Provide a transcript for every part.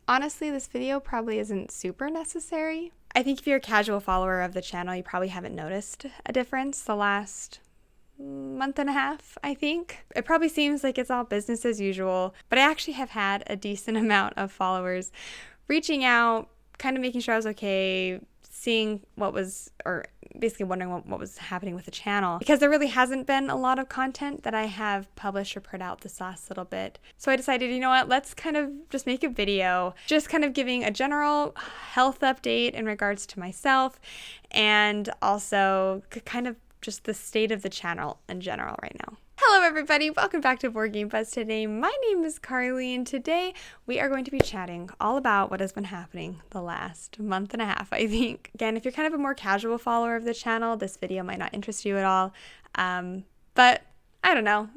Honestly, this video probably isn't super necessary. I think if you're a casual follower of the channel, you probably haven't noticed a difference the last month and a half, I think. It probably seems like it's all business as usual, but I actually have had a decent amount of followers reaching out, kind of making sure I was okay, seeing what was, or basically wondering what was happening with the channel, because there really hasn't been a lot of content that I have published or put out this last little bit. So I decided, you know what, let's kind of just make a video, just kind of giving a general health update in regards to myself, and also kind of just the state of the channel in general right now. Hello everybody, welcome back to Board Game Buzz today. My name is Carly and today we are going to be chatting all about what has been happening the last month and a half, I think. Again, if you're kind of a more casual follower of the channel, this video might not interest you at all, but I don't know,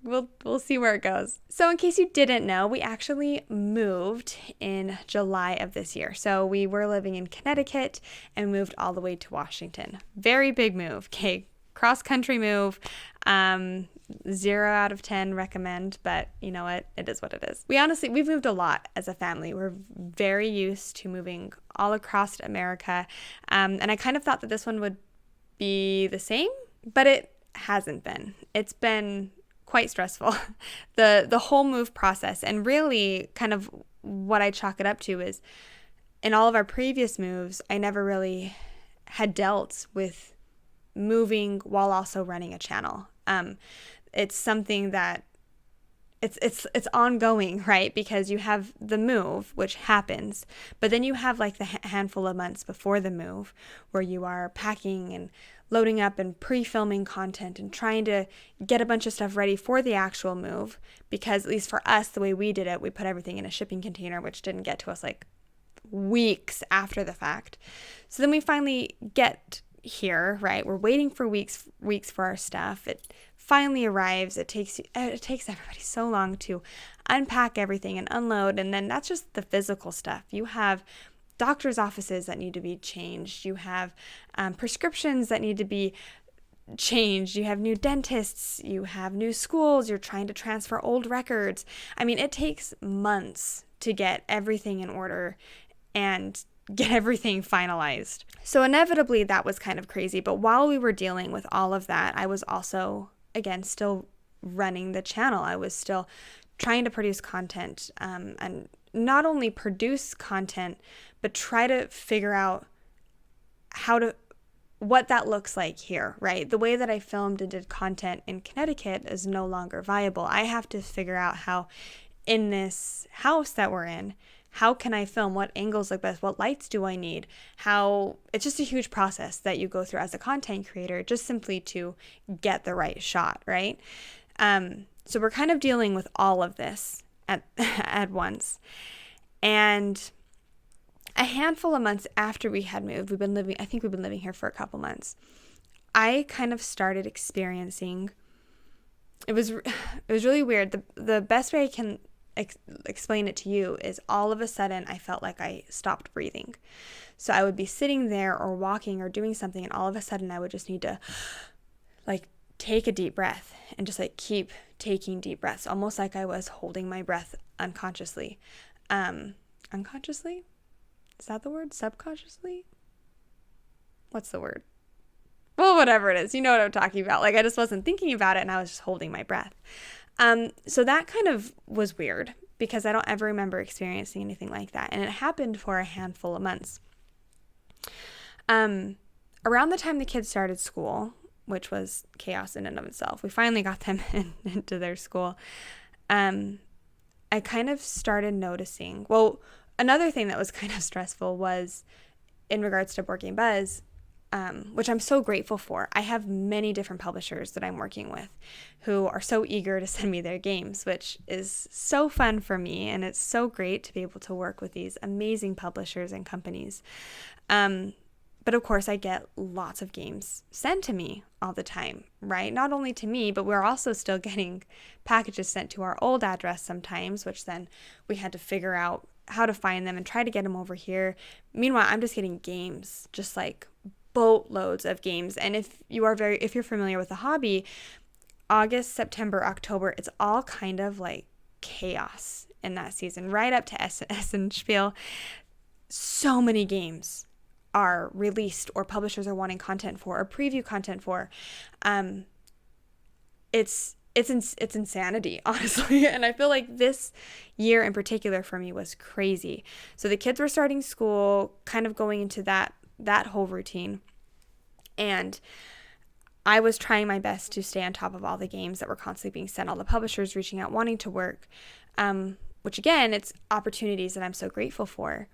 we'll see where it goes. So in case you didn't know, we actually moved in July of this year. So we were living in Connecticut and moved all the way to Washington. Very big move, okay? Cross-country move. 0 out of 10 recommend, but you know what? It is what it is. We've moved a lot as a family. We're very used to moving all across America. And I kind of thought that this one would be the same, but it hasn't been. It's been quite stressful. The whole move process, and really kind of what I chalk it up to is in all of our previous moves, I never really had dealt with moving while also running a channel. It's something that it's ongoing, right? Because you have the move, which happens, but then you have like the handful of months before the move where you are packing and loading up and pre-filming content and trying to get a bunch of stuff ready for the actual move. Because at least for us, the way we did it, we put everything in a shipping container, which didn't get to us like weeks after the fact. So then we finally get here, right? We're waiting for weeks for our stuff. It finally arrives. It takes everybody so long to unpack everything and unload, and then that's just the physical stuff. You have doctor's offices that need to be changed. You have prescriptions that need to be changed. You have new dentists. You have new schools. You're trying to transfer old records. I mean, it takes months to get everything in order and get everything finalized. So inevitably that was kind of crazy. But while we were dealing with all of that, I was also, again, still running the channel. I was still trying to produce content, and not only produce content, but try to figure out what that looks like here, right? The way that I filmed and did content in Connecticut is no longer viable. I have to figure out how in this house that we're in, how can I film? What angles look best? What lights do I need? It's just a huge process that you go through as a content creator, just simply to get the right shot, right? So we're kind of dealing with all of this at once. And a handful of months after we had moved, I think we've been living here for a couple months, I kind of started experiencing, it was really weird. The best way I can explain it to you is all of a sudden I felt like I stopped breathing. So I would be sitting there or walking or doing something, and all of a sudden I would just need to like take a deep breath and just like keep taking deep breaths, almost like I was holding my breath unconsciously. Unconsciously? Is that the word? Subconsciously? What's the word? Well, whatever it is, you know what I'm talking about. Like I just wasn't thinking about it and I was just holding my breath. So that kind of was weird because I don't ever remember experiencing anything like that. And it happened for a handful of months. Around the time the kids started school, which was chaos in and of itself, we finally got them into their school. I kind of started noticing, well, another thing that was kind of stressful was in regards to Board Game Buzz, which I'm so grateful for. I have many different publishers that I'm working with who are so eager to send me their games, which is so fun for me. And it's so great to be able to work with these amazing publishers and companies. But of course, I get lots of games sent to me all the time, right? Not only to me, but we're also still getting packages sent to our old address sometimes, which then we had to figure out how to find them and try to get them over here. Meanwhile, I'm just getting games, just like boatloads of games. And if you're familiar with the hobby, August, September, October, it's all kind of like chaos in that season, right up to Essen Spiel. So many games are released or publishers are wanting content for or preview content for. It's insanity, honestly. And I feel like this year in particular for me was crazy. So the kids were starting school, kind of going into that whole routine. And I was trying my best to stay on top of all the games that were constantly being sent, all the publishers reaching out, wanting to work, which again, it's opportunities that I'm so grateful for.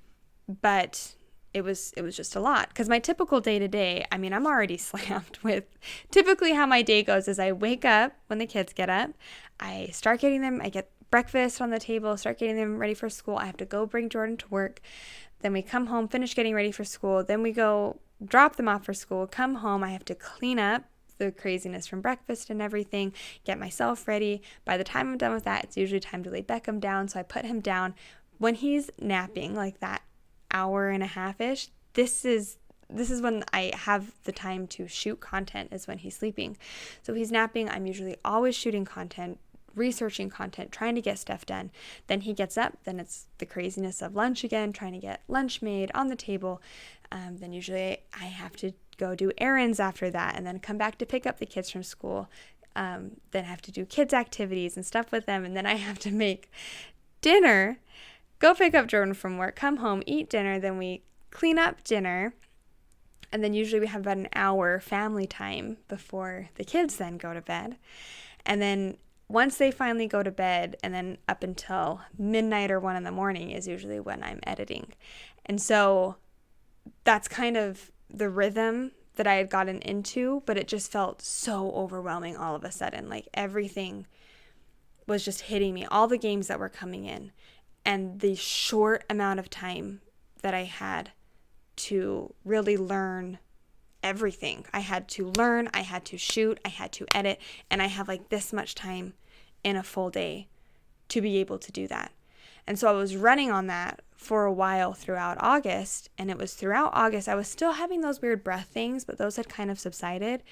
But it was just a lot, because my typical day-to-day, I mean, I'm already slammed with typically how my day goes is I wake up when the kids get up, I start getting them, I get breakfast on the table, start getting them ready for school. I have to go bring Jordan to work. Then we come home, finish getting ready for school. Then we go drop them off for school, come home. I have to clean up the craziness from breakfast and everything, get myself ready. By the time I'm done with that, it's usually time to lay Beckham down. So I put him down. When he's napping, like that hour and a half-ish, this is when I have the time to shoot content, is when he's sleeping. So he's napping. I'm usually always shooting content, researching content, trying to get stuff done. Then he gets up, then it's the craziness of lunch again, trying to get lunch made on the table. Then usually I have to go do errands after that, and then come back to pick up the kids from school. Then have to do kids activities and stuff with them. And then I have to make dinner, go pick up Jordan from work, come home, eat dinner. Then we clean up dinner. And then usually we have about an hour family time before the kids then go to bed. And then once they finally go to bed, and then up until midnight or 1 a.m. is usually when I'm editing. And so that's kind of the rhythm that I had gotten into, but it just felt so overwhelming all of a sudden. Like everything was just hitting me, all the games that were coming in, and the short amount of time that I had to really learn everything. I had to learn, I had to shoot, I had to edit, and I have like this much time in a full day to be able to do that. And so I was running on that for a while throughout August, and it was throughout August I was still having those weird breath things, but those had kind of subsided.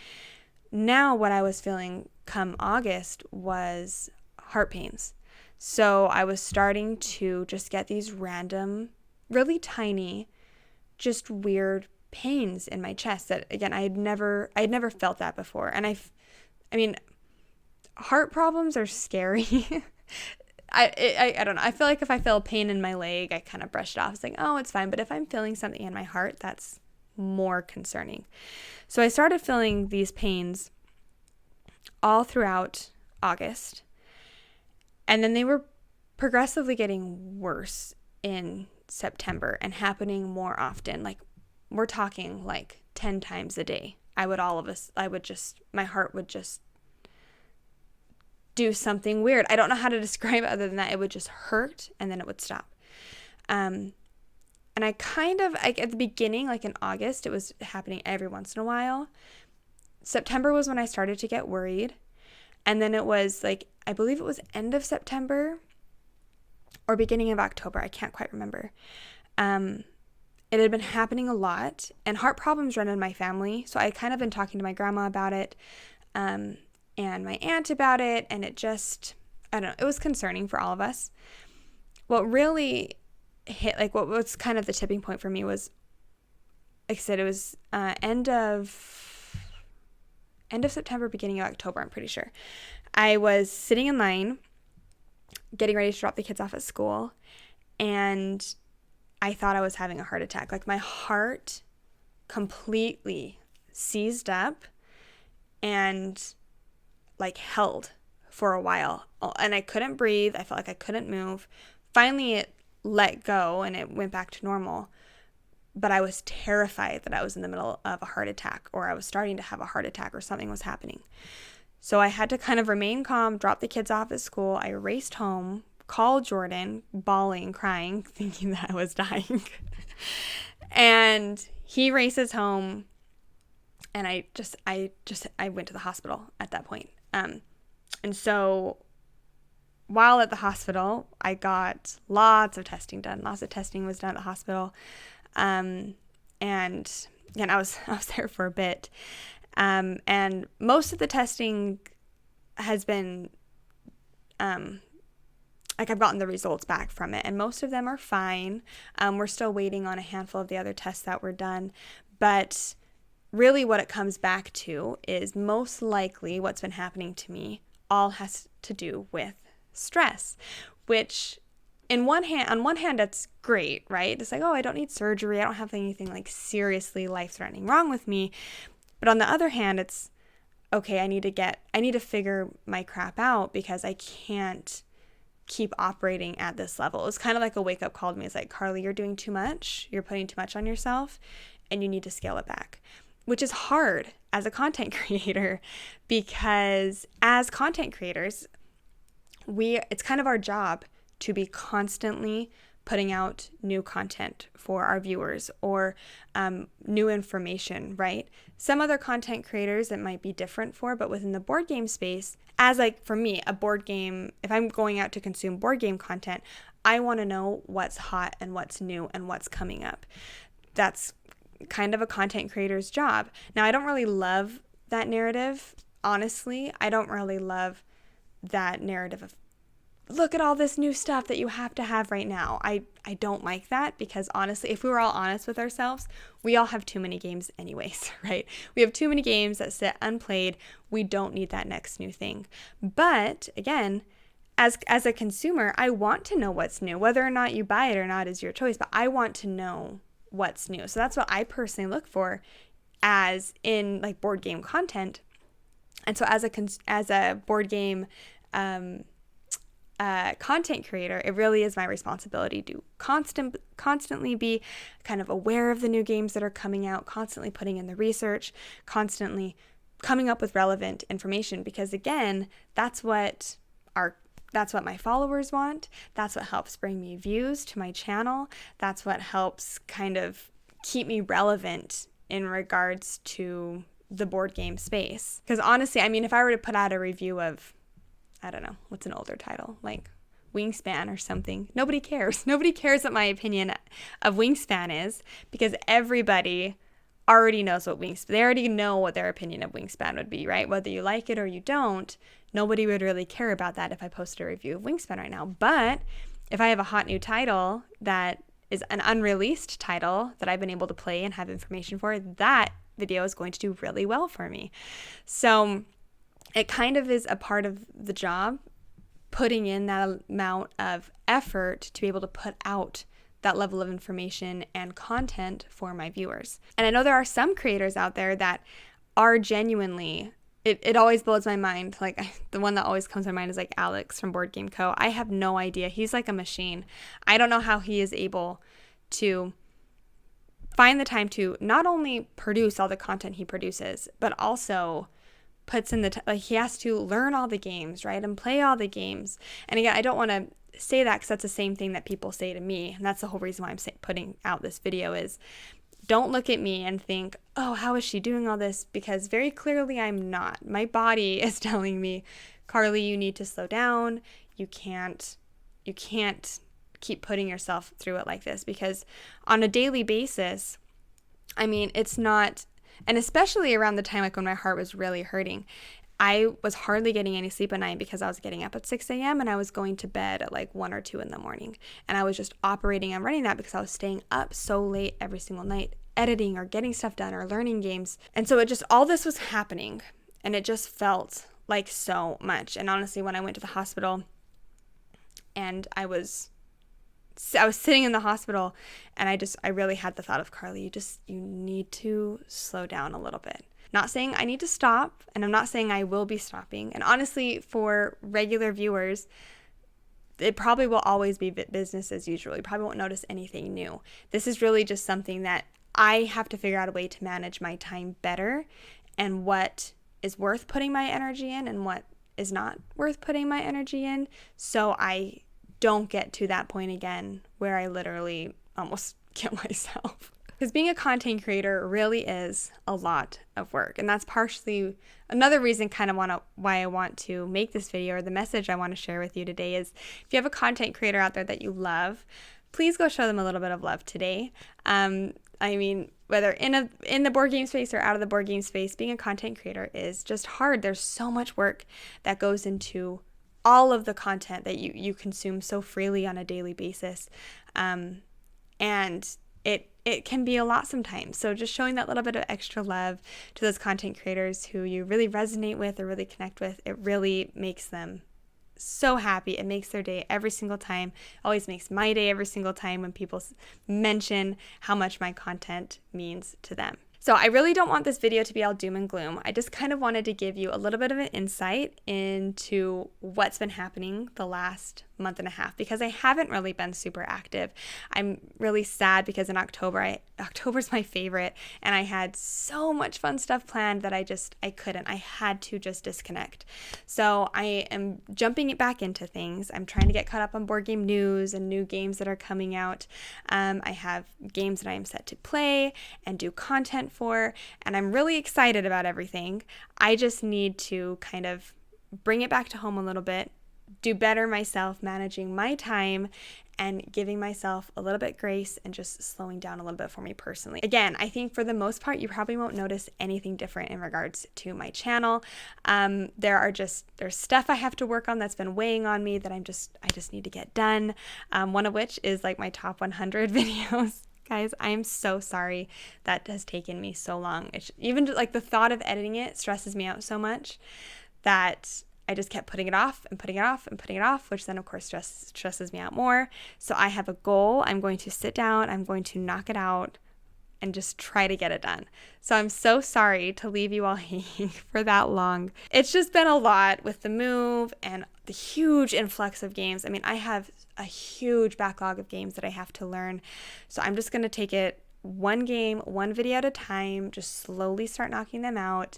Now what I was feeling come August was heart pains. So I was starting to just get these random, really tiny, just weird pains in my chest that, again, I had never felt that before. And I mean, heart problems are scary. I don't know. I feel like if I feel pain in my leg, I kind of brush it off. It's like, oh, it's fine. But if I'm feeling something in my heart, that's more concerning. So I started feeling these pains all throughout August. And then they were progressively getting worse in September and happening more often. Like, we're talking like 10 times a day. My heart would just do something weird. I don't know how to describe it other than that. It would just hurt and then it would stop. And I at the beginning, like in August, it was happening every once in a while. September was when I started to get worried. And then it was like, I believe it was end of September or beginning of October. I can't quite remember. It had been happening a lot, and heart problems run in my family. So I kind of been talking to my grandma about it, and my aunt about it. And it just, I don't know, it was concerning for all of us. What really hit, like what was kind of the tipping point for me was, like I said, it was end of September, beginning of October, I'm pretty sure. I was sitting in line, getting ready to drop the kids off at school, and I thought I was having a heart attack. Like, my heart completely seized up and like held for a while, and I couldn't breathe. I felt like I couldn't move. Finally, it let go and it went back to normal. But I was terrified that I was in the middle of a heart attack, or I was starting to have a heart attack, or something was happening. So I had to kind of remain calm, drop the kids off at school. I raced home, called Jordan, bawling, crying, thinking that I was dying. And he races home, and I went to the hospital at that point. And so while at the hospital, I got lots of testing done. Lots of testing was done at the hospital. And I was there for a bit. And most of the testing has been, like I've gotten the results back from it, and most of them are fine. We're still waiting on a handful of the other tests that were done, but really what it comes back to is most likely what's been happening to me all has to do with stress, which on one hand, that's great, right? It's like, oh, I don't need surgery. I don't have anything like seriously life-threatening wrong with me. But on the other hand, it's okay, I need to figure my crap out because I can't keep operating at this level. It was kind of like a wake-up call to me. It's like, Carly, you're doing too much. You're putting too much on yourself, and you need to scale it back, which is hard as a content creator because as content creators, it's kind of our job to be constantly putting out new content for our viewers or new information, right? Some other content creators it might be different for, but within the board game space, as like for me, a board game, if I'm going out to consume board game content, I want to know what's hot and what's new and what's coming up. That's kind of a content creator's job. Now, I don't really love that narrative. Honestly, I don't really love that narrative of look at all this new stuff that you have to have right now. I don't like that because honestly, if we were all honest with ourselves, we all have too many games anyways, right? We have too many games that sit unplayed. We don't need that next new thing. But again, as a consumer, I want to know what's new. Whether or not you buy it or not is your choice, but I want to know what's new. So that's what I personally look for as in like board game content. And so as a board game content creator, it really is my responsibility to constantly be kind of aware of the new games that are coming out, constantly putting in the research, constantly coming up with relevant information because again, that's what my followers want. That's what helps bring me views to my channel. That's what helps kind of keep me relevant in regards to the board game space. Because honestly, I mean, if I were to put out a review of I don't know, what's an older title, like Wingspan or something. Nobody cares. Nobody cares what my opinion of Wingspan is because everybody already knows what they already know what their opinion of Wingspan would be, right? Whether you like it or you don't, nobody would really care about that if I posted a review of Wingspan right now. But if I have a hot new title that is an unreleased title that I've been able to play and have information for, that video is going to do really well for me. So it kind of is a part of the job, putting in that amount of effort to be able to put out that level of information and content for my viewers. And I know there are some creators out there that are genuinely, it always blows my mind. Like the one that always comes to my mind is like Alex from Board Game Co. I have no idea. He's like a machine. I don't know how he is able to find the time to not only produce all the content he produces, but also puts in he has to learn all the games, right? And play all the games. And again, I don't want to say that because that's the same thing that people say to me. And that's the whole reason why I'm putting out this video is don't look at me and think, oh, how is she doing all this? Because very clearly I'm not. My body is telling me, Carly, you need to slow down. You can't keep putting yourself through it like this because on a daily basis, I mean, it's not. And especially around the time like when my heart was really hurting, I was hardly getting any sleep at night because I was getting up at 6 a.m. and I was going to bed at like 1 or 2 in the morning. And I was just operating and running that because I was staying up so late every single night, editing or getting stuff done or learning games. And so all this was happening and it just felt like so much. And honestly, when I went to the hospital and I was sitting in the hospital and I really had the thought of Carly, you need to slow down a little bit. Not saying I need to stop, and I'm not saying I will be stopping. And honestly, for regular viewers, it probably will always be business as usual. You probably won't notice anything new. This is really just something that I have to figure out a way to manage my time better and what is worth putting my energy in and what is not worth putting my energy in, so I don't get to that point again where I literally almost kill myself. Because being a content creator really is a lot of work. And that's partially another reason why I want to make this video, or the message I want to share with you today is if you have a content creator out there that you love, please go show them a little bit of love today. I mean, whether in the board game space or out of the board game space, being a content creator is just hard. There's so much work that goes into all of the content that you consume so freely on a daily basis. And it can be a lot sometimes. So just showing that little bit of extra love to those content creators who you really resonate with or really connect with, it really makes them so happy. It makes their day every single time. Always makes my day every single time when people mention how much my content means to them. So I really don't want this video to be all doom and gloom. I just kind of wanted to give you a little bit of an insight into what's been happening the last month and a half, because I haven't really been super active. I'm really sad because in October's my favorite, and I had so much fun stuff planned that I couldn't. I had to just disconnect. So I am jumping it back into things. I'm trying to get caught up on board game news and new games that are coming out. I have games that I am set to play and do content for, and I'm really excited about everything. I just need to kind of bring it back to home a little bit, do better myself managing my time and giving myself a little bit grace and just slowing down a little bit for me personally. Again, I think for the most part, you probably won't notice anything different in regards to my channel. There's stuff I have to work on that's been weighing on me that I just need to get done. One of which is like my top 100 videos. Guys, I am so sorry that has taken me so long. Even like the thought of editing it stresses me out so much that I just kept putting it off and putting it off and putting it off, which then of course stresses me out more. So I have a goal. I'm going to sit down, I'm going to knock it out and just try to get it done. So I'm so sorry to leave you all hanging for that long. It's just been a lot with the move and the huge influx of games. I mean, I have a huge backlog of games that I have to learn. So I'm just going to take it one game, one video at a time, just slowly start knocking them out.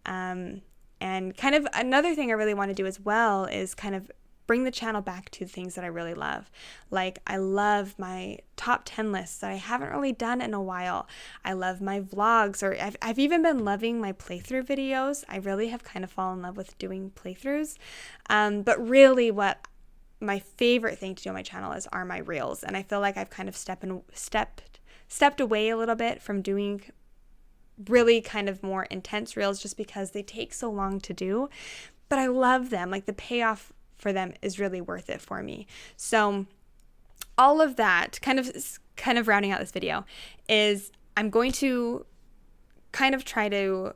And kind of another thing I really want to do as well is kind of bring the channel back to things that I really love. Like I love my top 10 lists that I haven't really done in a while. I love my vlogs, or I've even been loving my playthrough videos. I really have kind of fallen in love with doing playthroughs. But really what my favorite thing to do on my channel are my reels. And I feel like I've kind of stepped away a little bit from doing really kind of more intense reels just because they take so long to do, but I love them. Like the payoff for them is really worth it for me. So all of that kind of rounding out this video is I'm going to kind of try to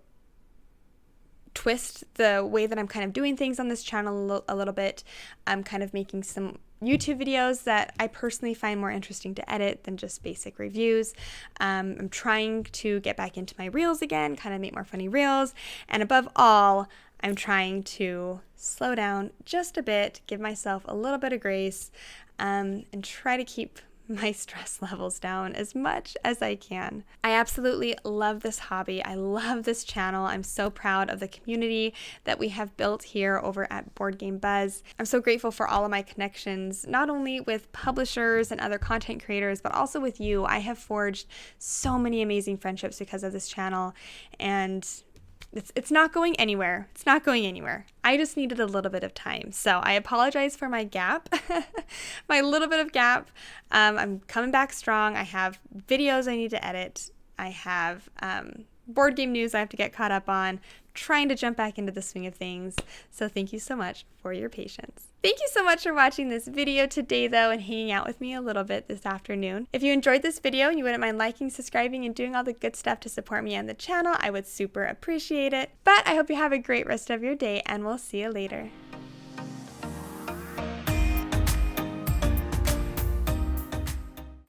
twist the way that I'm kind of doing things on this channel a little bit. I'm kind of making some YouTube videos that I personally find more interesting to edit than just basic reviews. I'm trying to get back into my reels again, kind of make more funny reels. And above all, I'm trying to slow down just a bit, give myself a little bit of grace, and try to keep my stress levels down as much as I can. I absolutely love this hobby. I love this channel. I'm so proud of the community that we have built here over at Board Game Buzz. I'm so grateful for all of my connections, not only with publishers and other content creators, but also with you. I have forged so many amazing friendships because of this channel, and it's not going anywhere. It's not going anywhere. I just needed a little bit of time. So I apologize for my gap, my little bit of gap. I'm coming back strong. I have videos I need to edit. I have board game news I have to get caught up on, trying to jump back into the swing of things. So thank you so much for your patience. Thank you so much for watching this video today, though, and hanging out with me a little bit this afternoon. If you enjoyed this video and you wouldn't mind liking, subscribing, and doing all the good stuff to support me and the channel, I would super appreciate it. But I hope you have a great rest of your day, and we'll see you later.